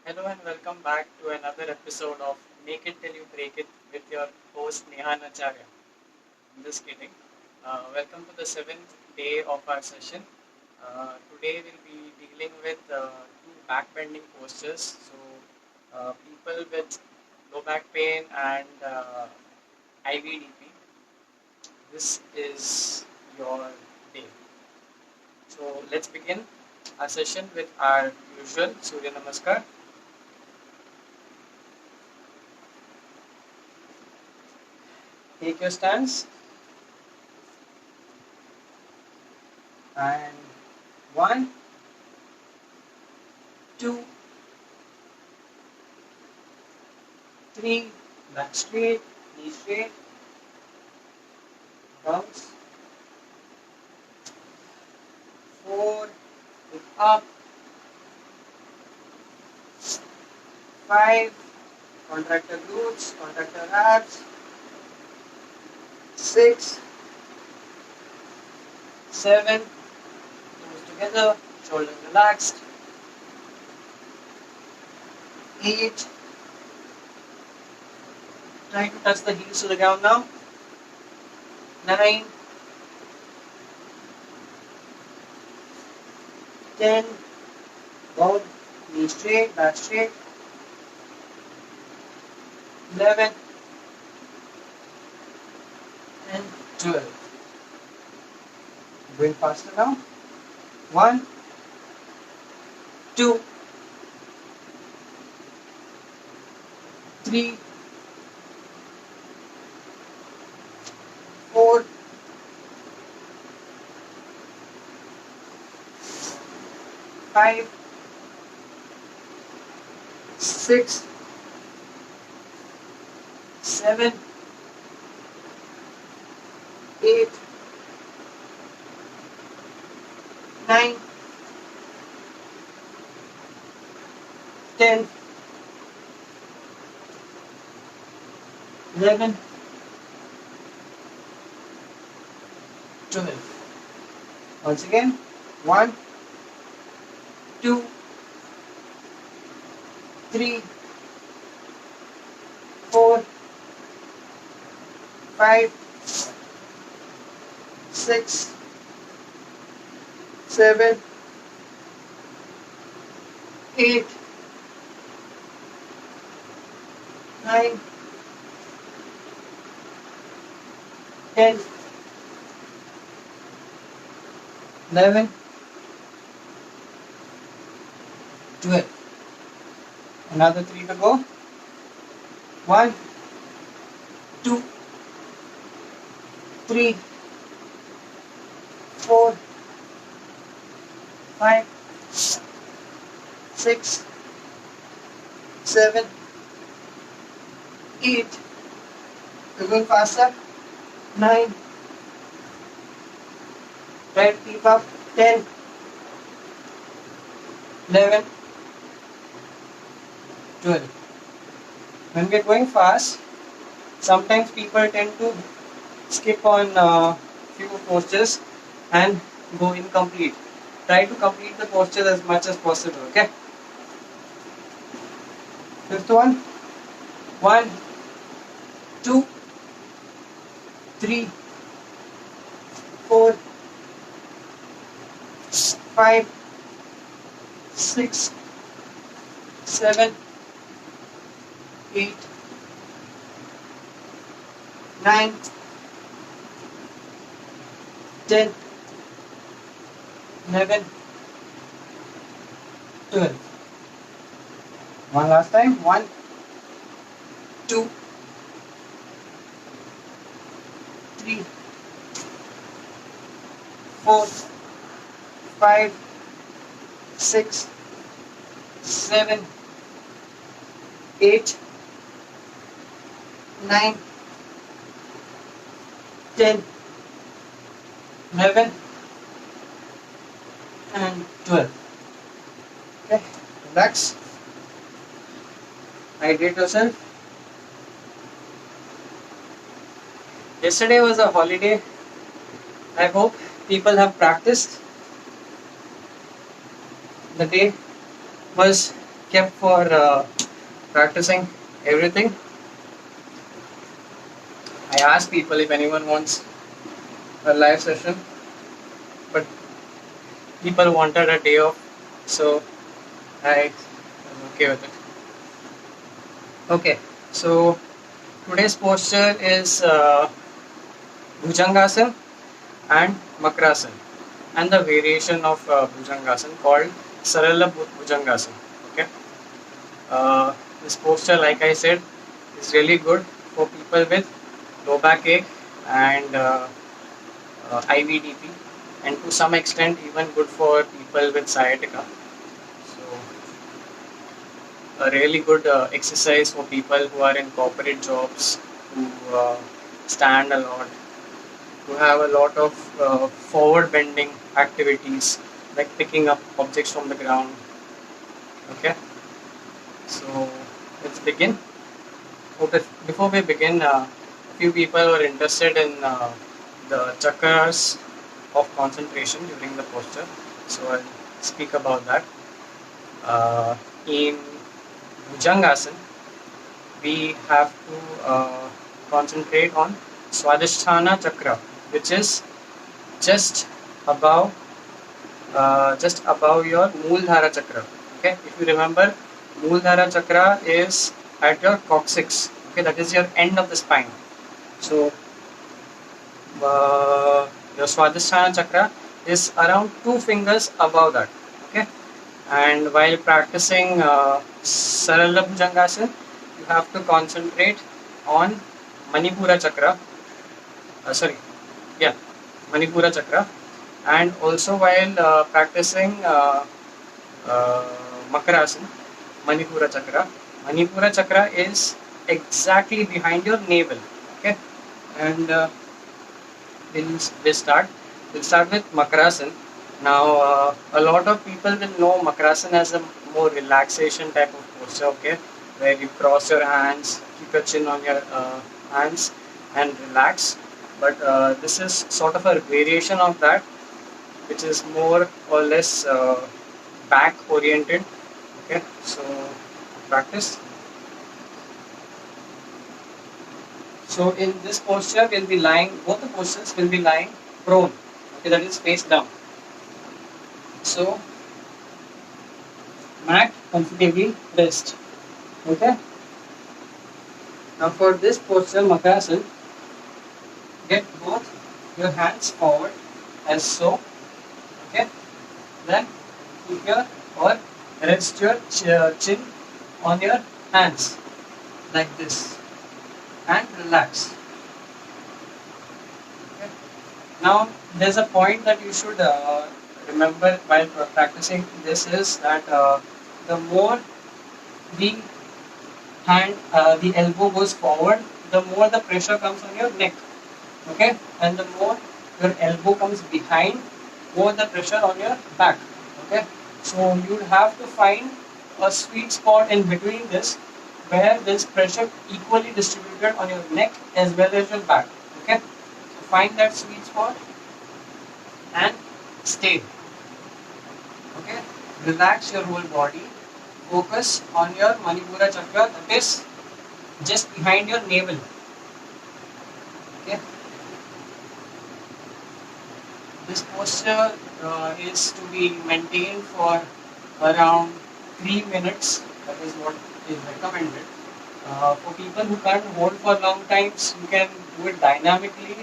Hello and welcome back to another episode of Make It Till You Break It with your host Nehan Acharya. I'm just kidding. Welcome to the seventh day of our session. Today we'll be dealing with two backbending postures. So, people with low back pain and IVDP, this is your day. So, let's begin our session with our usual Surya Namaskar. Take your stance and one, two, three, back straight, knee straight, bounce, four, look up, five, contract your glutes, contract your abs, six, seven, toes together, shoulders relaxed, eight, try to touch the heels to the ground now, nine, 10, both knee straight, back straight, 11, and 12. Going faster now. 1, 2, 3, 4, 5, 6, 7, 8, 9, 10, 11, 12. Once again, 1, 2, 3, 4, 5, 6, 7, 8, 9, 10, 11, 12. Another 3 to go. 1, 2, 3, 4, 5, 6, 7, 8. We're going faster. 9. Try to keep up. 10, 11, 12. When we're going fast, sometimes people tend to skip on few postures and go incomplete. Try to complete the posture as much as possible, okay? Fifth one. 1, 2, 3, 4, 5, 6, 7, 8, 9, 10, 11, 12. One last time. 1, 2, 3, 4, 5, 6, 7, 8, 9, 10, 11, and 12. Okay, relax. Hydrate yourself. Yesterday was a holiday. I hope people have practiced. The day was kept for practicing everything. I asked people if anyone wants a live session, but people wanted a day off, so I was okay with it. Okay, so today's posture is Bhujangasana and Makrasana, and the variation of Bhujangasana called Sarala Bhujangasana. Okay, this posture, like I said, is really good for people with low backache and IVDP, and to some extent even good for people with sciatica. So a really good exercise for people who are in corporate jobs, who stand a lot, who have a lot of forward bending activities like picking up objects from the ground. Okay, so let's begin. Okay, before we begin, a few people were interested in the chakras of concentration during the posture, so I'll speak about that. In Bhujangasana, we have to concentrate on Swadhisthana chakra, which is just above your Mooladhara chakra. Okay, if you remember, Mooladhara chakra is at your coccyx. Okay, that is your end of the spine. So your Swadhisthana chakra is around 2 fingers above that. Okay, and while practicing Sarala Bhujangasana, you have to concentrate on Manipura chakra. Manipura chakra, and also while practicing Makarasana, Manipura chakra is exactly behind your navel. Okay, and we'll start with Makarasana. Now, a lot of people will know Makarasana as a more relaxation type of posture. Okay, where you cross your hands, keep your chin on your hands, and relax. But this is sort of a variation of that, which is more or less back oriented. Okay, so practice. So in this posture, we'll be lying. Both the postures will be lying prone. Okay, that is face down. So mat comfortably rest. Okay. Now for this posture, Makarasana, get both your hands forward as so. Okay. Then keep your or rest your chin on your hands like this and relax. Okay. Now there's a point that you should remember while practicing this is that the more the the elbow goes forward, the more the pressure comes on your neck. Okay, and the more your elbow comes behind, more the pressure on your back. Okay, so you have to find a sweet spot in between this, where this pressure equally distributed on your neck as well as your back. Okay, so find that sweet spot and stay. Okay, relax your whole body. Focus on your Manipura chakra, that is just behind your navel. Okay. This posture is to be maintained for around 3 minutes. That is what is recommended. For people who can't hold for long times, you can do it dynamically.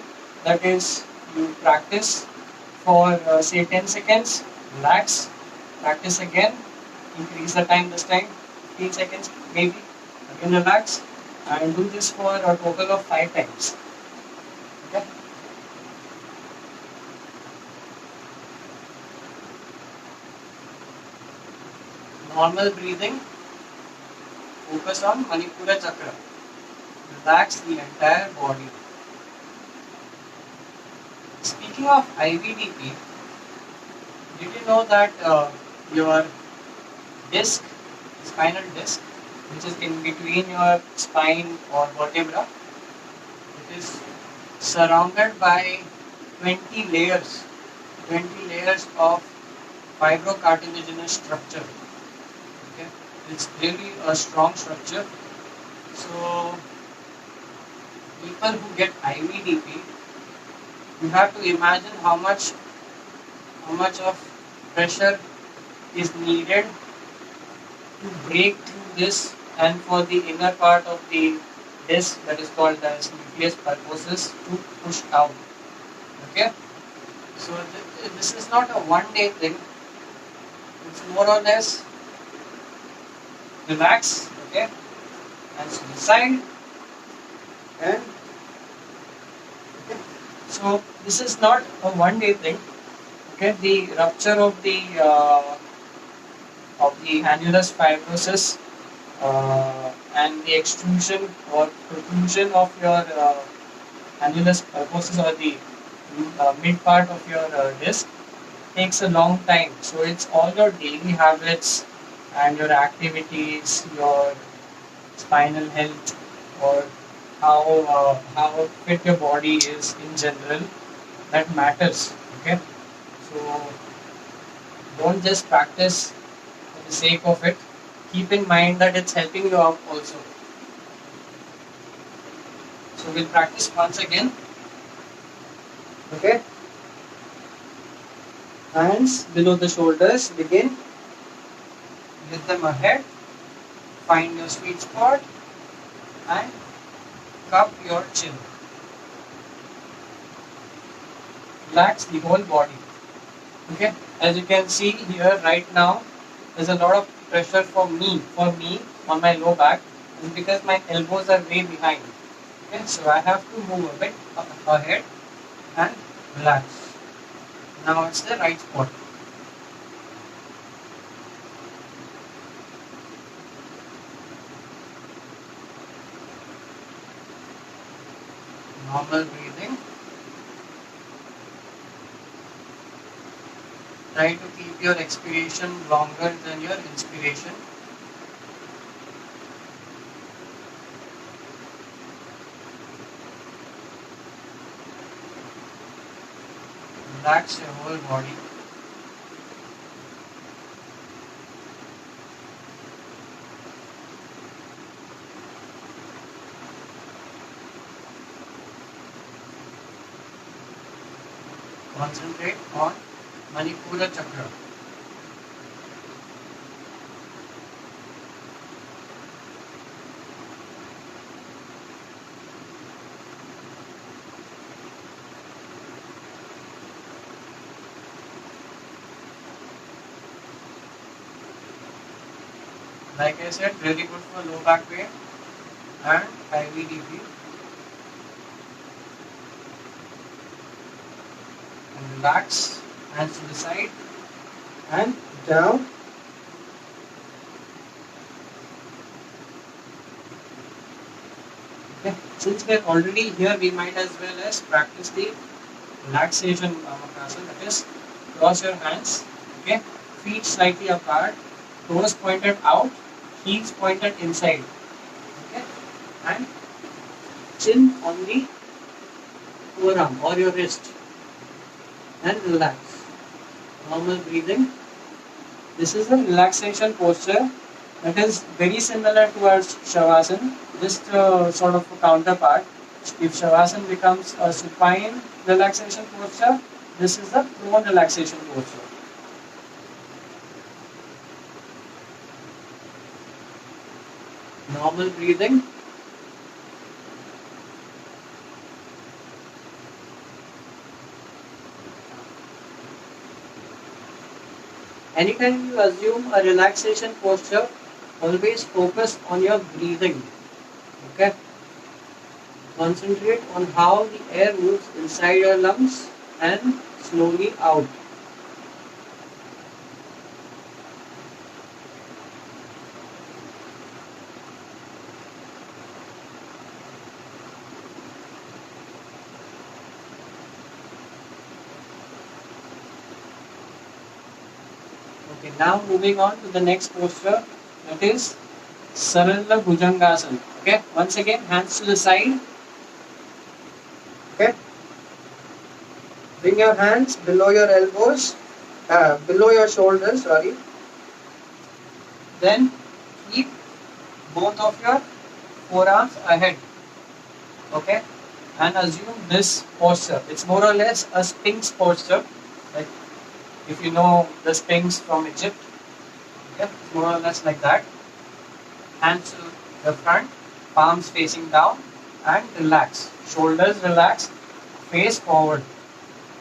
That is, you practice for say 10 seconds, relax, practice again, increase the time this time, 15 seconds maybe, again relax, and do this for a total of 5 times. Okay. Normal breathing, focus on Manipura chakra, relax the entire body. Speaking of IVDP, did you know that your disc, spinal disc, which is in between your spine or vertebra, it is surrounded by 20 layers of fibrocartilaginous structure. Okay. It's really a strong structure. So people who get IVDP, you have to imagine how much of pressure is needed to break through this and for the inner part of the disc that is called as nucleus pulposus to push out. Okay, so this is not a one-day thing. It's more or less relax. Okay, and so decide and okay. So this is not a one-day thing. Okay, the rupture of the annulus fibrosus and the extrusion or protrusion of your annulus pulposus or the mid part of your disc takes a long time. So it's all your daily habits and your activities, your spinal health, or how fit your body is in general that matters. Okay, so don't just practice for the sake of it. Keep in mind that it's helping you out also. So we'll practice once again. Okay. Hands below the shoulders. Begin. Lift them ahead. Find your sweet spot and cup your chin. Relax the whole body. Okay. As you can see here right now, there's a lot of pressure for me on my low back. It's because my elbows are way behind. Okay, so I have to move a bit ahead and relax. Now it's the right spot. Normal breathing. Try to keep your expiration longer than your inspiration. Relax your whole body. Concentrate on Manipura Chakra. Like I said, really good for low back pain and IVDP. And relax, hands to the side and down. Okay. Since we're already here, we might as well as practice the relaxation Vamakasana. That is, cross your hands, okay, feet slightly apart, toes pointed out, heels pointed inside, okay, and chin on the forearm or your wrist, and relax. Normal breathing. This is the relaxation posture that is very similar to our Shavasana, just sort of a counterpart. If Shavasana becomes a supine relaxation posture, this is the prone relaxation posture. Normal breathing. Anytime you assume a relaxation posture, always focus on your breathing. Okay? Concentrate on how the air moves inside your lungs and slowly out. Okay, now moving on to the next posture, that is Sarala Bhujangasana. Okay, once again, hands to the side. Okay, bring your hands below your elbows, below your shoulders, sorry. Then keep both of your forearms ahead, okay, and assume this posture. It's more or less a Sphinx posture, like if you know the Sphinx from Egypt, okay, it's more or less like that. Hands to the front, palms facing down, and relax. Shoulders relaxed, face forward.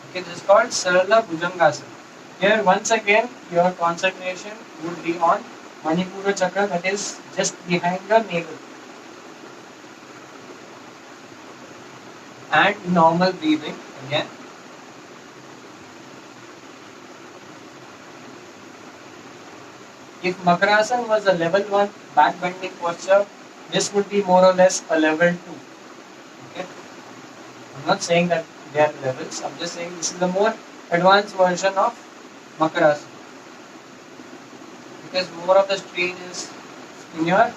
Okay, this is called Sarala Bhujangasana. Here, once again, your concentration would be on Manipura Chakra, that is just behind your navel. And normal breathing again. If Makarasana was a level 1 back bending posture, this would be more or less a level 2. Okay? I'm not saying that they are levels, I'm just saying this is the more advanced version of Makarasana. Because more of the strain is in your,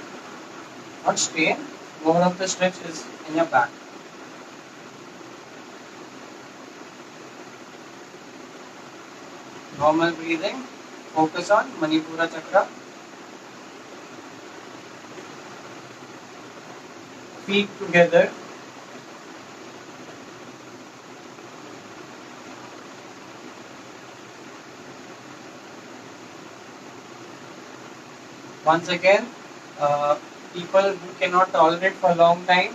not strain, more of the stretch is in your back. Normal breathing, focus on Manipura Chakra. Feet together. Once again, people who cannot tolerate for a long time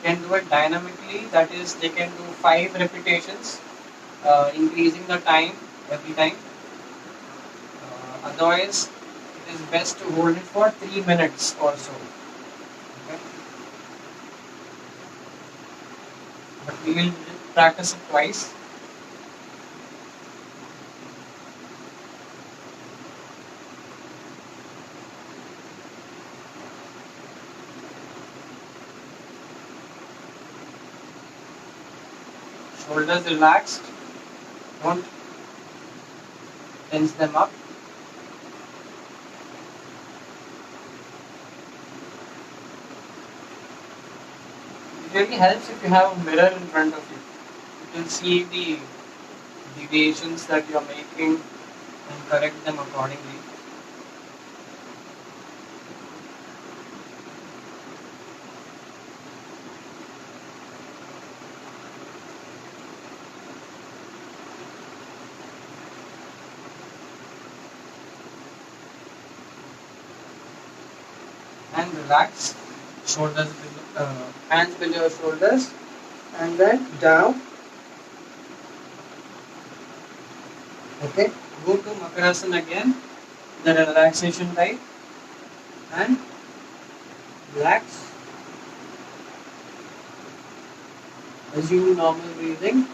can do it dynamically. That is, they can do 5 repetitions, increasing the time every time. Otherwise, it is best to hold it for 3 minutes or so. Okay? But we will practice it twice. Shoulders relaxed. Don't tense them up. It really helps if you have a mirror in front of you. You can see the deviations that you are making and correct them accordingly. And relax. Shoulders below, hands below your shoulders, and then down. Okay, go to Makarasana again, the relaxation type, and relax. Assume normal breathing.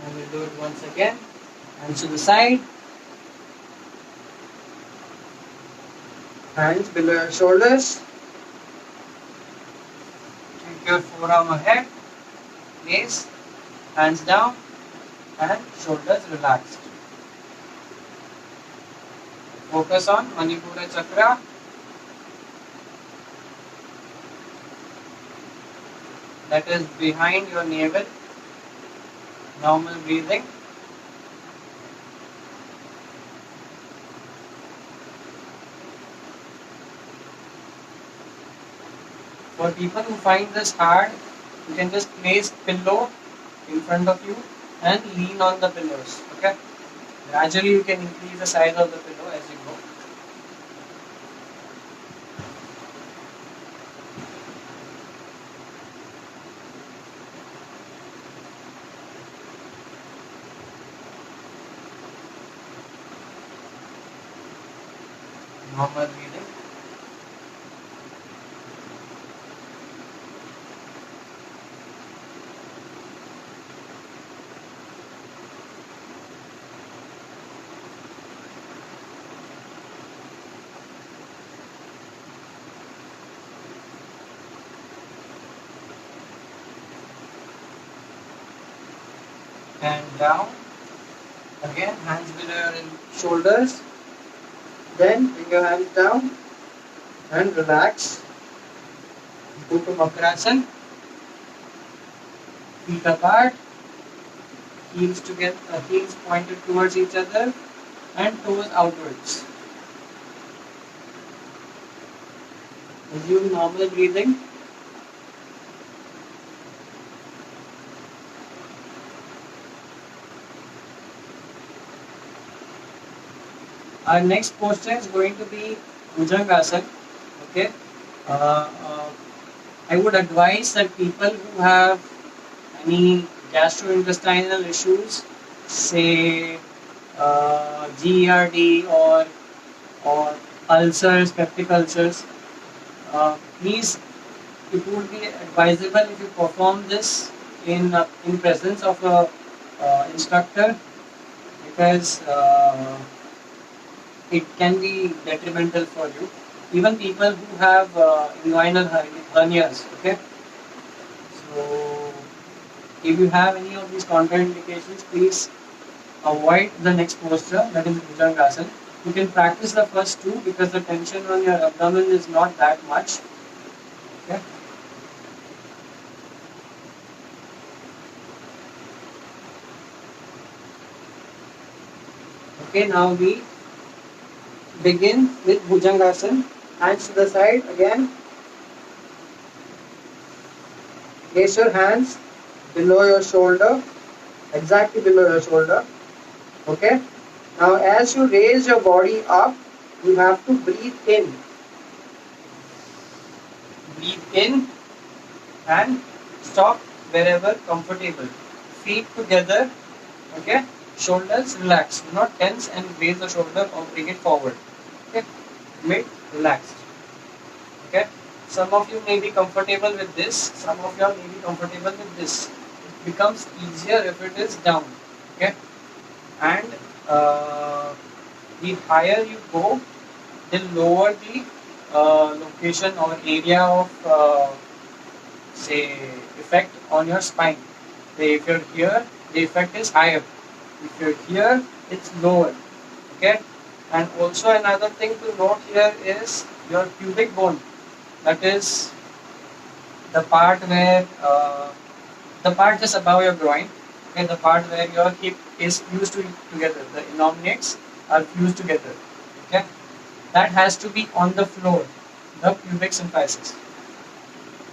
And we'll do it once again. Hands to the side. Hands below your shoulders. Take your forearm ahead. Gaze. Hands down. And shoulders relaxed. Focus on Manipura Chakra. That is behind your navel. Normal breathing. For people who find this hard, you can just place pillow in front of you and lean on the pillows. Okay? Gradually you can increase the size of the pillow as you go. Normal breathing. and down. Again, hands below your shoulders. Then bring your hands down and relax. Go to Makrasana. Feet apart, heels together, heels pointed towards each other, and toes outwards. Resume normal breathing. Our next posture is going to be Bhujangasana. Okay. Uh, uh, I would advise that people who have any gastrointestinal issues, say GERD or ulcers, peptic ulcers, please, it would be advisable if you perform this in presence of a instructor, because it can be detrimental for you. Even people who have inguinal hernias, okay. So, if you have any of these contraindications, please avoid the next posture, that is Bhujangasana. You can practice the first two because the tension on your abdomen is not that much. Okay. Okay, now we begin with Bhujangasana. Hands to the side again. Place your hands below your shoulder, exactly below your shoulder. Okay. Now as you raise your body up, you have to breathe in. Breathe in and stop wherever comfortable. Feet together. Okay. Shoulders relaxed. Do not tense and raise the shoulder or bring it forward. Okay. Mid relaxed. Okay. Some of you may be comfortable with this. Some of you may be comfortable with this. It becomes easier if it is down. Okay. And the higher you go, the lower the location or area of say effect on your spine. Say if you're here, the effect is higher. If you're here, it's lower. Okay. And also another thing to note here is your pubic bone. That is the part where the part just above your groin. Okay, the part where your hip is fused together. The innominates are fused together. Okay, that has to be on the floor. The pubic symphysis.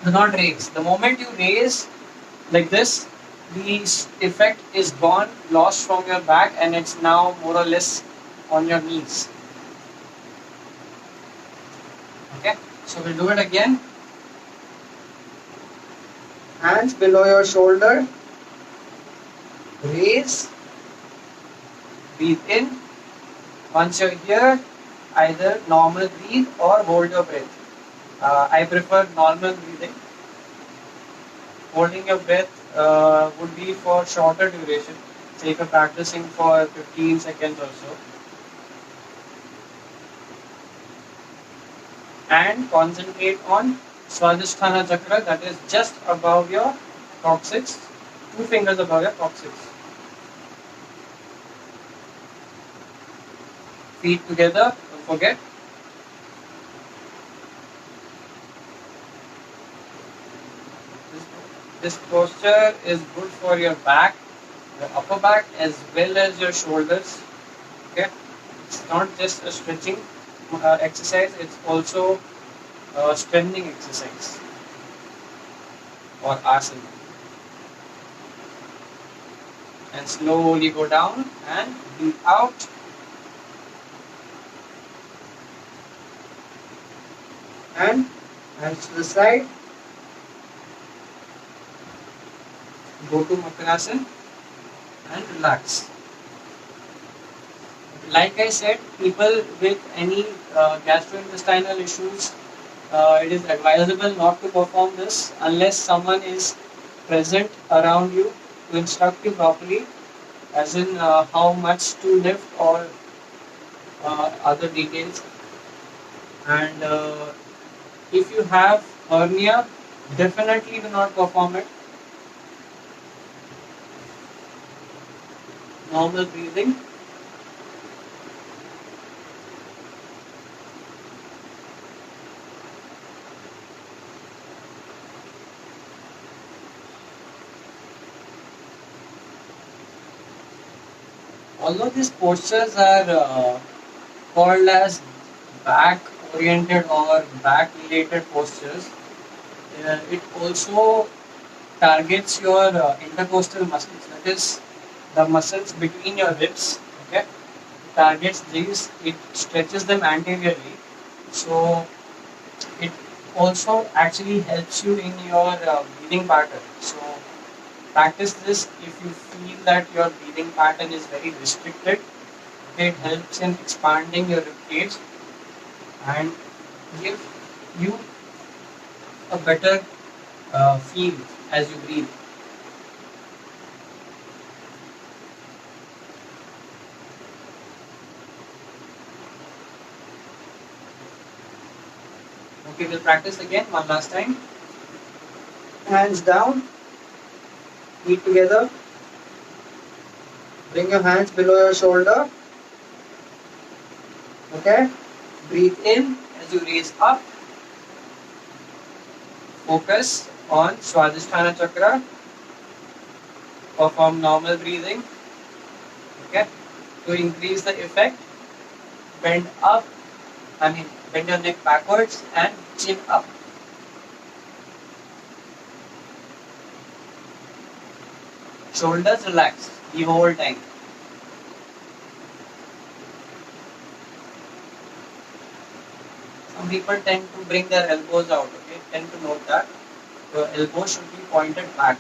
Do not raise. The moment you raise like this, the effect is gone, lost from your back, and it's now more or less on your knees. Okay, so we'll do it again. Hands below your shoulder. Raise. Breathe in. Once you're here, either normal breathe or hold your breath. I prefer normal breathing. Holding your breath would be for shorter duration. Say if you're practicing for 15 seconds or so. And concentrate on Swadhisthana Chakra, that is just above your coccyx, 2 fingers above your coccyx. Feet together, don't forget. This posture is good for your back, your upper back, as well as your shoulders. Okay, it's not just a stretching exercise; it's also a strengthening exercise or asana. And slowly go down and breathe out. And hands to the side. Go to Makrasana and relax. Like I said, people with any gastrointestinal issues, it is advisable not to perform this unless someone is present around you to instruct you properly, as in how much to lift or other details. And if you have hernia, definitely do not perform it. normal breathing. Although these postures are called as back oriented or back related postures, it also targets your intercostal muscles, that is the muscles between your ribs. Okay, targets these, it stretches them anteriorly, so it also actually helps you in your breathing pattern. So practice this if you feel that your breathing pattern is very restricted. It helps in expanding your rib cage and give you a better feel as you breathe. Okay, we'll practice again one last time. Hands down, feet together. Bring your hands below your shoulder. Okay, breathe in as you raise up. Focus on Swadhisthana Chakra. Perform normal breathing. Okay, to increase the effect, bend up, bend your neck backwards and chin up. Shoulders relaxed the whole time. Some people tend to bring their elbows out. Okay, tend to note that your elbows should be pointed back.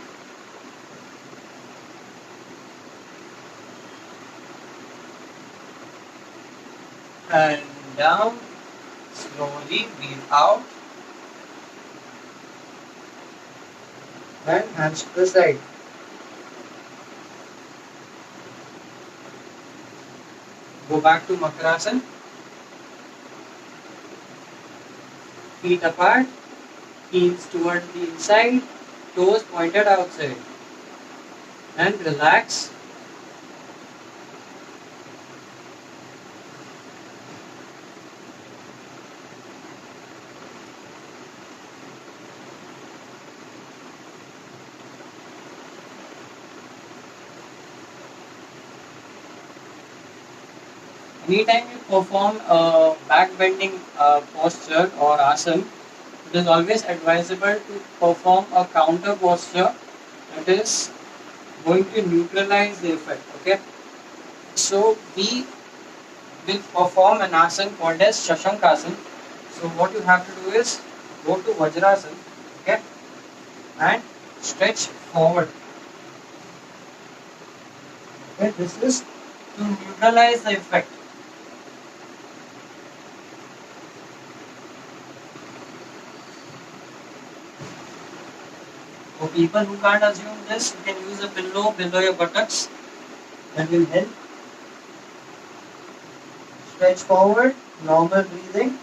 And down. Slowly breathe out. And hands to the side. Go back to Makarasana. Feet apart, heels towards the inside, toes pointed outside. And relax. Anytime you perform a back bending posture or asana, it is always advisable to perform a counter posture that is going to neutralize the effect. Okay, so we will perform an asana called as Shashankasana. So what you have to do is go to Vajrasana, okay, and stretch forward. Okay, this is to neutralize the effect. For people who can't assume this, you can use a pillow below your buttocks. That will help. Stretch forward, normal breathing.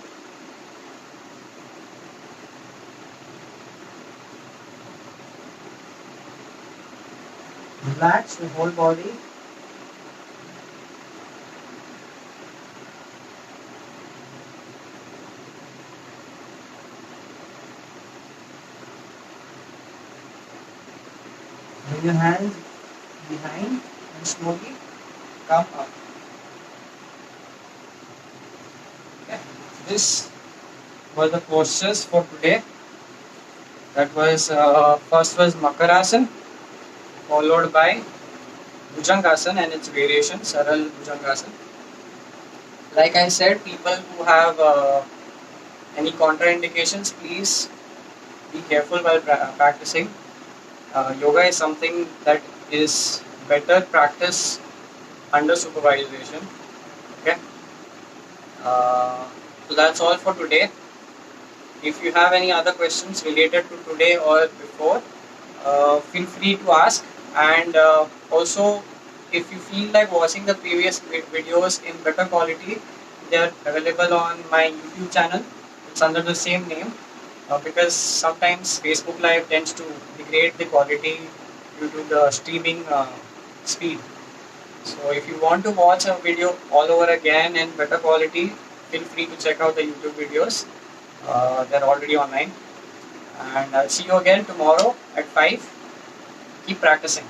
Relax the whole body. Bring your hands behind and slowly come up. Okay. This were the postures for today. That was first was Makarasana, followed by Bhujangasana and its variation, Saral Bhujangasana. Like I said, people who have any contraindications, please be careful while practicing. Yoga is something that is better practice under supervision. Okay. So that's all for today. If you have any other questions related to today or before, feel free to ask. And also, if you feel like watching the previous videos in better quality, they are available on my YouTube channel. It's under the same name. Because sometimes Facebook Live tends to degrade the quality due to the streaming speed. So if you want to watch a video all over again in better quality, feel free to check out the YouTube videos. They're already online. And I'll see you again tomorrow at 5. Keep practicing.